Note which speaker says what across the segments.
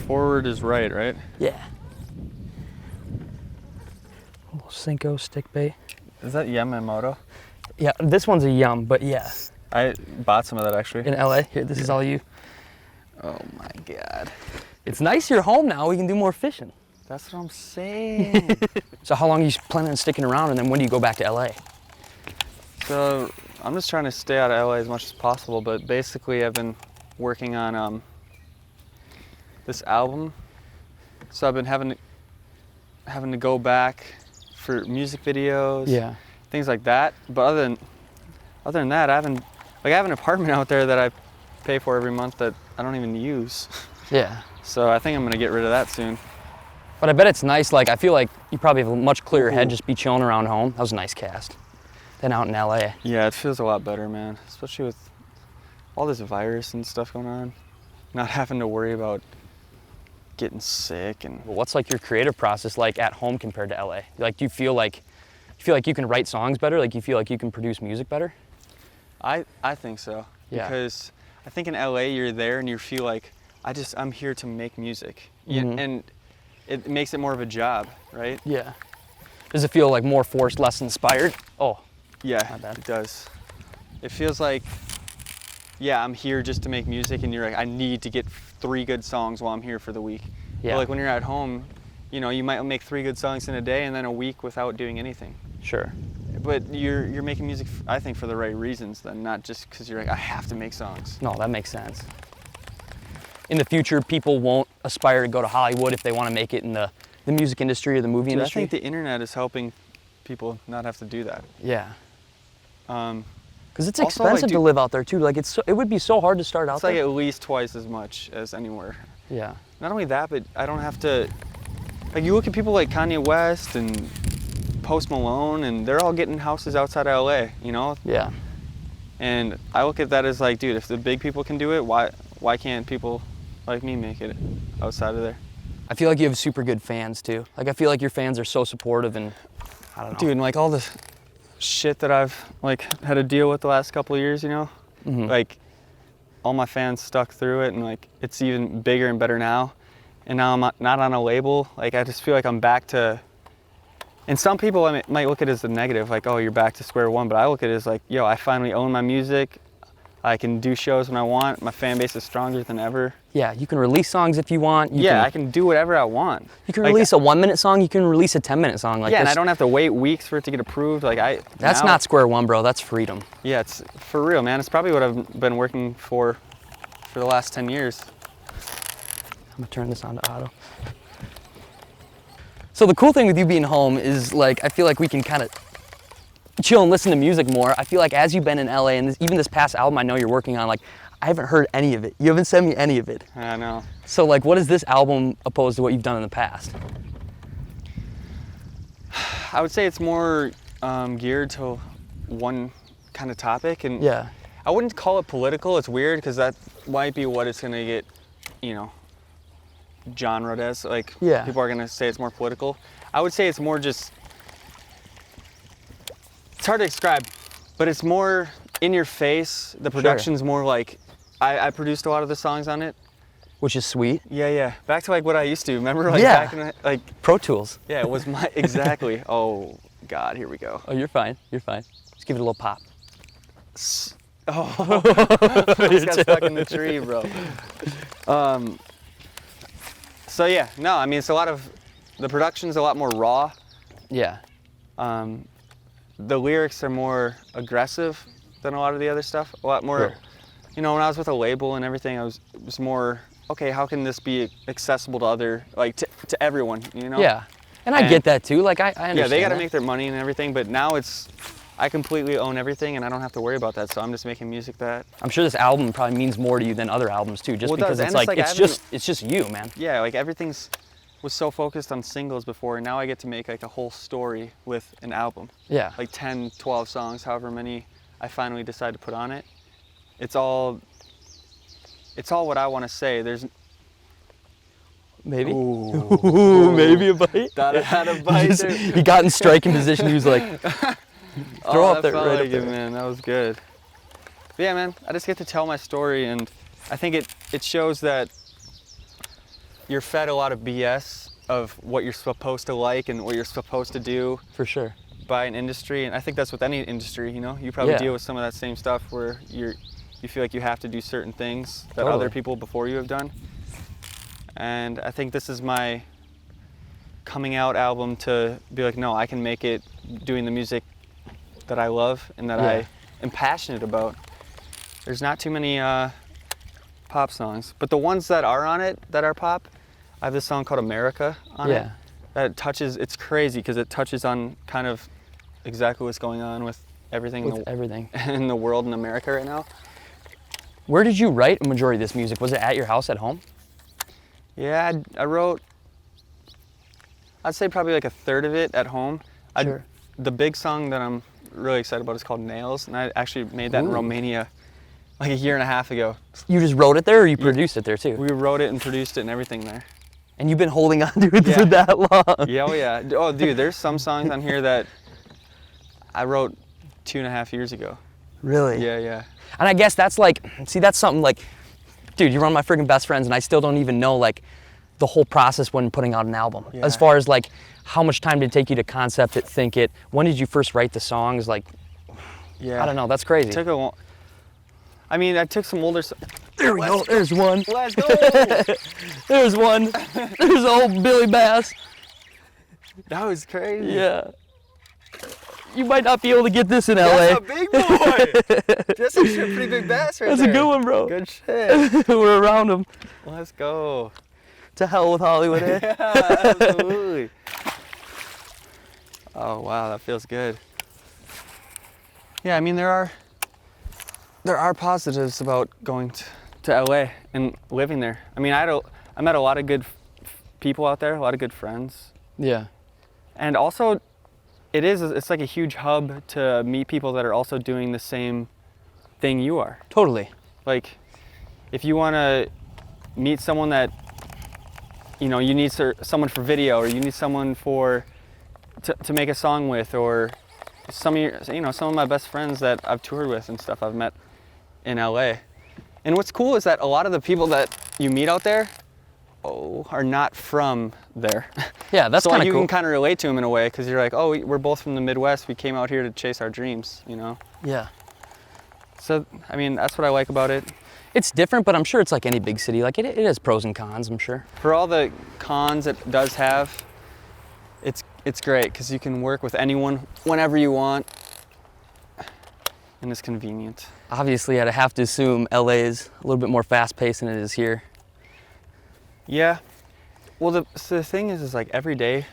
Speaker 1: Forward is right, right?
Speaker 2: Yeah. A little Cinco stick bait.
Speaker 1: Is that Yamamoto?
Speaker 2: Yeah, this one's a yum, but yeah.
Speaker 1: I bought some of that actually.
Speaker 2: In LA, here, this is all you.
Speaker 1: Oh my God.
Speaker 2: It's nice you're home now, we can do more fishing.
Speaker 1: That's what I'm saying.
Speaker 2: So how long are you planning on sticking around, and then when do you go back to LA?
Speaker 1: So I'm just trying to stay out of LA as much as possible, but basically I've been working on this album. So I've been having to go back for music videos,
Speaker 2: Yeah.
Speaker 1: things like that. But other than that, I have an apartment out there that I pay for every month that I don't even use.
Speaker 2: Yeah.
Speaker 1: So I think I'm gonna get rid of that soon.
Speaker 2: But I bet it's nice, like, I feel like you probably have a much clearer head just be chilling around home. That was a nice cast. Than out in LA.
Speaker 1: Yeah, it feels a lot better, man. Especially with all this virus and stuff going on. Not having to worry about getting sick and...
Speaker 2: What's like your creative process like at home compared to LA? Like, do you feel like you can write songs better? Like, you feel like you can produce music better?
Speaker 1: I think so.
Speaker 2: Yeah.
Speaker 1: Because I think in LA you're there and you feel like, I'm here to make music.
Speaker 2: Mm-hmm.
Speaker 1: And it makes it more of a job, right?
Speaker 2: Yeah. Does it feel like more forced, less inspired? Oh.
Speaker 1: Yeah,
Speaker 2: My bad.
Speaker 1: it does. It feels like, yeah, I'm here just to make music, and you're like, I need to get 3 good songs while I'm here for the week.
Speaker 2: Yeah.
Speaker 1: But like when you're at home, you know, you might make 3 good songs in a day and then a week without doing anything.
Speaker 2: Sure.
Speaker 1: But you're making music, I think, for the right reasons then, not just because you're like, I have to make songs.
Speaker 2: No, that makes sense. In the future, people won't aspire to go to Hollywood if they want to make it in the music industry or the movie
Speaker 1: Dude,
Speaker 2: industry.
Speaker 1: I think the internet is helping people not have to do that.
Speaker 2: Yeah. Because it's
Speaker 1: Also,
Speaker 2: expensive
Speaker 1: like,
Speaker 2: to live out there too. Like, it would be so hard to start out
Speaker 1: It's like
Speaker 2: there.
Speaker 1: at least twice as much as anywhere.
Speaker 2: Yeah.
Speaker 1: Not only that, but I don't have to, like, you look at people like Kanye West and Post Malone, and they're all getting houses outside of LA, you know?
Speaker 2: Yeah.
Speaker 1: And I look at that as like, dude, if the big people can do it, why can't people like me make it outside of there?
Speaker 2: I feel like you have super good fans too. Like, I feel like your fans are so supportive, and I don't know.
Speaker 1: Dude, and like all the shit that I've like had to deal with the last couple of years, you know?
Speaker 2: Mhm.
Speaker 1: Like, all my fans stuck through it, and like it's even bigger and better now. And now I'm not on a label. Like, I just feel like I'm back to, and some people might look at it as a negative, like, oh, you're back to square one, but I look at it as like, yo, I finally own my music. I can do shows when I want. My fan base is stronger than ever.
Speaker 2: Yeah, you can release songs if you want.
Speaker 1: I can do whatever I want.
Speaker 2: You can
Speaker 1: like,
Speaker 2: release a 1-minute song. You can release a 10-minute song. Like,
Speaker 1: yeah, and I don't have to wait weeks for it to get approved. Like,
Speaker 2: That's not square one, bro. That's freedom.
Speaker 1: Yeah, it's for real, man. It's probably what I've been working for the last 10 years.
Speaker 2: I'm gonna turn this on to auto. So the cool thing with you being home is, like, I feel like we can kind of chill and listen to music more. I feel like as you've been in LA, and even this past album I know you're working on, like, I haven't heard any of it. You haven't sent me any of it.
Speaker 1: I know.
Speaker 2: So, like, what is this album opposed to what you've done in the past?
Speaker 1: I would say it's more geared to one kind of topic, and
Speaker 2: Yeah.
Speaker 1: I wouldn't call it political. It's weird because that might be what it's gonna get, you know, genred as. Like,
Speaker 2: Yeah.
Speaker 1: people are gonna say it's more political. I would say it's more just, it's hard to describe, but it's more in your face. The production's more like, I produced a lot of the songs on it.
Speaker 2: Which is sweet.
Speaker 1: Yeah. Back to like what I used to. Remember, like,
Speaker 2: Yeah.
Speaker 1: back in the, like,
Speaker 2: Pro Tools.
Speaker 1: yeah, it was my, exactly. Oh God, here we go.
Speaker 2: Oh, you're fine. You're fine. Just give it a little pop.
Speaker 1: Oh, I just got stuck in the tree, bro. So yeah, no, I mean, it's a lot of, the production's a lot more raw.
Speaker 2: Yeah.
Speaker 1: The lyrics are more aggressive than a lot of the other stuff. A lot more,
Speaker 2: Sure.
Speaker 1: you know, when I was with a label and everything, it was more, okay, how can this be accessible to to everyone, you know?
Speaker 2: Yeah. And I get that too. Like, I understand.
Speaker 1: Yeah, they got to
Speaker 2: that.
Speaker 1: make their money and everything, but now I completely own everything and I don't have to worry about that, so I'm just making music that...
Speaker 2: I'm sure this album probably means more to you than other albums too, just
Speaker 1: Well, it
Speaker 2: because
Speaker 1: does,
Speaker 2: it's
Speaker 1: and
Speaker 2: like, it's just you, man.
Speaker 1: Yeah, like everything's was so focused on singles before, and now I get to make like a whole story with an album.
Speaker 2: Yeah.
Speaker 1: Like 10, 12 songs, however many I finally decide to put on it. It's all what I want to say. There's...
Speaker 2: Maybe.
Speaker 1: Ooh,
Speaker 2: Maybe a bite.
Speaker 1: That had a bite there.
Speaker 2: He got in striking position. He was like, throw up
Speaker 1: that
Speaker 2: there,
Speaker 1: felt
Speaker 2: right
Speaker 1: like
Speaker 2: up there.
Speaker 1: it, man. That was good. But yeah, man, I just get to tell my story, and I think it shows that you're fed a lot of BS of what you're supposed to like and what you're supposed to do
Speaker 2: For sure.
Speaker 1: by an industry, and I think that's with any industry, you know? You probably
Speaker 2: Yeah.
Speaker 1: deal with some of that same stuff where you feel like you have to do certain things that
Speaker 2: Totally.
Speaker 1: other people before you have done. And I think this is my coming out album to be like, no, I can make it doing the music that I love and that I am passionate about. There's not too many pop songs, but the ones that are on it that are pop, I have this song called America on it that touches, it's crazy because it touches on kind of exactly what's going on with everything, in the world in America right now.
Speaker 2: Where did you write a majority of this music? Was it at your house at home?
Speaker 1: Yeah, I wrote, I'd say probably like a third of it at home.
Speaker 2: Sure.
Speaker 1: The big song that I'm really excited about is called Nails, and I actually made that in Romania like a year and a half ago.
Speaker 2: You just wrote it there, or you produced it there too?
Speaker 1: We wrote it and produced it and everything there.
Speaker 2: And you've been holding on to it for that long?
Speaker 1: Yeah, oh yeah. Oh dude, there's some songs on here that I wrote 2.5 years ago.
Speaker 2: Really?
Speaker 1: Yeah, yeah.
Speaker 2: And I guess that's like, see, that's something like, dude, you're one of my freaking best friends, and I still don't even know like the whole process when putting out an album.
Speaker 1: Yeah.
Speaker 2: As far as like, how much time did it take you to concept it, think it? When did you first write the songs? Like,
Speaker 1: Yeah.
Speaker 2: I don't know, that's crazy.
Speaker 1: It took a long, I mean, I took some older.
Speaker 2: There we go, there's one.
Speaker 1: Let's go!
Speaker 2: There's one. There's old Billy Bass.
Speaker 1: That was crazy.
Speaker 2: Yeah. You might not be able to get this in LA.
Speaker 1: That's a big boy! That's actually a pretty big bass right
Speaker 2: That's
Speaker 1: there.
Speaker 2: a good one, bro.
Speaker 1: Good shit.
Speaker 2: We're around him.
Speaker 1: Let's go.
Speaker 2: To hell with Hollywood, eh?
Speaker 1: Yeah, absolutely. Oh wow, that feels good. Yeah, I mean there are positives about going to LA and living there. I mean, I met a lot of good people out there, a lot of good friends,
Speaker 2: Yeah.
Speaker 1: and also it's like a huge hub to meet people that are also doing the same thing you are.
Speaker 2: Totally.
Speaker 1: Like, if you want to meet someone that, you know, you need someone for video, or you need someone to make a song with, or some of my best friends that I've toured with and stuff I've met in LA. And what's cool is that a lot of the people that you meet out there are not from there.
Speaker 2: Yeah, that's
Speaker 1: so
Speaker 2: kind
Speaker 1: like,
Speaker 2: of cool.
Speaker 1: you can kind of relate to them in a way, because you're like, oh, we're both from the Midwest. We came out here to chase our dreams, you know?
Speaker 2: Yeah.
Speaker 1: So, I mean, that's what I like about it.
Speaker 2: It's different, but I'm sure it's like any big city. Like it has pros and cons, I'm sure.
Speaker 1: For all the cons it does have, it's great because you can work with anyone whenever you want, and it's convenient.
Speaker 2: Obviously, I'd have to assume LA is a little bit more fast-paced than it is here.
Speaker 1: Yeah. Well, the thing is like every day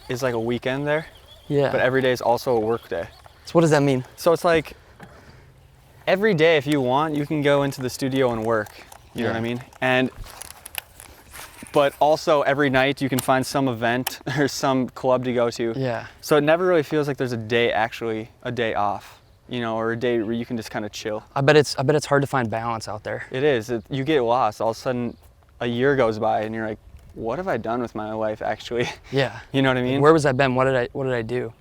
Speaker 1: is like a weekend there,
Speaker 2: Yeah.
Speaker 1: but every day is also a work day.
Speaker 2: So what does that mean?
Speaker 1: So it's like every day, if you want, you can go into the studio and work. You know what I mean? But also every night you can find some event or some club to go to.
Speaker 2: Yeah.
Speaker 1: So it never really feels like there's a day off, you know, or a day where you can just kind of chill.
Speaker 2: I bet it's hard to find balance out there.
Speaker 1: It is. You get lost. All of a sudden, a year goes by and you're like, what have I done with my life actually?
Speaker 2: Yeah.
Speaker 1: You know what I mean?
Speaker 2: Where was I been? What did I do?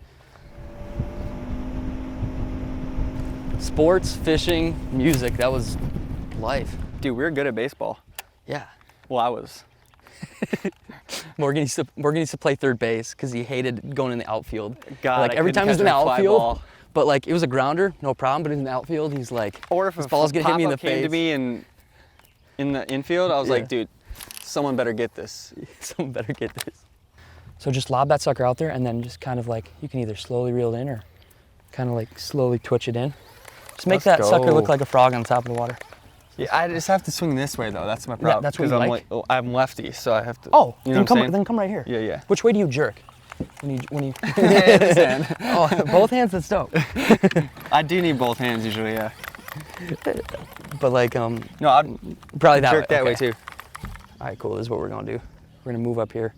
Speaker 2: Sports, fishing, music, that was life.
Speaker 1: Dude, we were good at baseball.
Speaker 2: Yeah.
Speaker 1: Well, I was.
Speaker 2: Morgan used to play third base because he hated going in the outfield.
Speaker 1: God,
Speaker 2: like
Speaker 1: I
Speaker 2: every
Speaker 1: couldn't
Speaker 2: time he's in
Speaker 1: catch
Speaker 2: the
Speaker 1: a fly
Speaker 2: outfield,
Speaker 1: ball.
Speaker 2: but like it was a grounder, no problem. But in the outfield, he's like,
Speaker 1: Or if
Speaker 2: this
Speaker 1: a
Speaker 2: ball's gonna hit me in the
Speaker 1: pop-up came
Speaker 2: face.
Speaker 1: to me in the infield, I was like, dude, someone better get this.
Speaker 2: Someone better get this. So just lob that sucker out there, and then just kind of like you can either slowly reel it in or kind of like slowly twitch it in. Just make
Speaker 1: Let's
Speaker 2: that sucker
Speaker 1: go.
Speaker 2: look like a frog on top of the water.
Speaker 1: Yeah, I just have to swing this way though. That's my problem.
Speaker 2: that's what you
Speaker 1: I'm
Speaker 2: like?
Speaker 1: I'm lefty, so I have to.
Speaker 2: Oh,
Speaker 1: you know
Speaker 2: then come right here.
Speaker 1: Yeah, yeah.
Speaker 2: Which way do you jerk? When you
Speaker 1: Hands in.
Speaker 2: oh, both hands, that's dope.
Speaker 1: I do need both hands usually, yeah.
Speaker 2: But like
Speaker 1: No, I'd
Speaker 2: probably that
Speaker 1: jerk
Speaker 2: way.
Speaker 1: that way
Speaker 2: Okay.
Speaker 1: too.
Speaker 2: All right, cool. This is what we're gonna do. We're gonna move up here.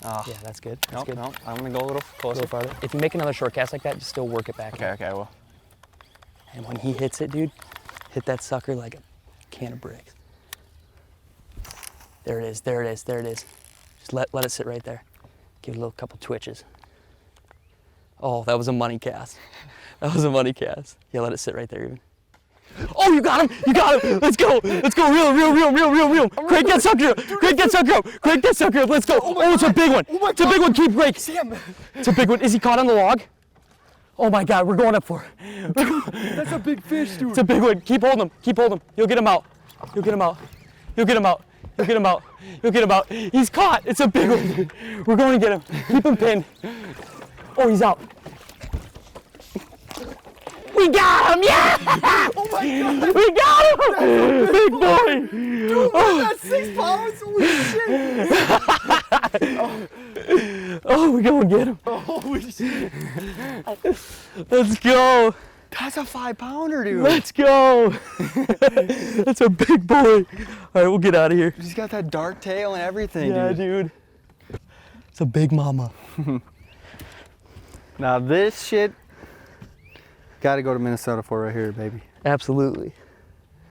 Speaker 1: Oh.
Speaker 2: Yeah, that's good. That's
Speaker 1: Nope,
Speaker 2: good.
Speaker 1: nope. I'm gonna go a little
Speaker 2: A
Speaker 1: closer.
Speaker 2: little farther. If you make another short cast like that, just still work it back.
Speaker 1: Okay, okay, I will.
Speaker 2: And when he hits it, dude, hit that sucker like a can of bricks. There it is, there it is, there it is. Just let it sit right there. Give it a little couple twitches. Oh, that was a money cast. That was a money cast. Yeah, let it sit right there even. Oh, you got him. You got him. Let's go. Let's go. Reel him. Craig that sucker up. Craig that sucker up. Craig that sucker up. Let's go. Oh, it's a big one. It's a big one. Keep Craig. It's a big one. Is he caught on the log? Oh my God, we're going up for it.
Speaker 3: That's a big fish, dude.
Speaker 2: It's a big one. Keep holding him. Keep holding him. You'll get him out. You'll get him out. You'll get him out. You'll get him out. You'll get him out. He's caught. It's a big one. We're going to get him. Keep him pinned. Oh, he's out. We got him! Yeah!
Speaker 3: Oh my God!
Speaker 2: We got him! Big boy!
Speaker 3: Dude, that's 6 pounds? Holy shit!
Speaker 2: Oh, we're going to get him.
Speaker 3: Holy shit!
Speaker 2: Let's go.
Speaker 1: That's a 5-pounder, dude.
Speaker 2: Let's go. That's a big boy. All right, we'll get out of here.
Speaker 1: He's got that dark tail and everything,
Speaker 2: Yeah, dude. It's a big mama.
Speaker 1: Now this shit, gotta go to Minnesota for right here, baby.
Speaker 2: Absolutely.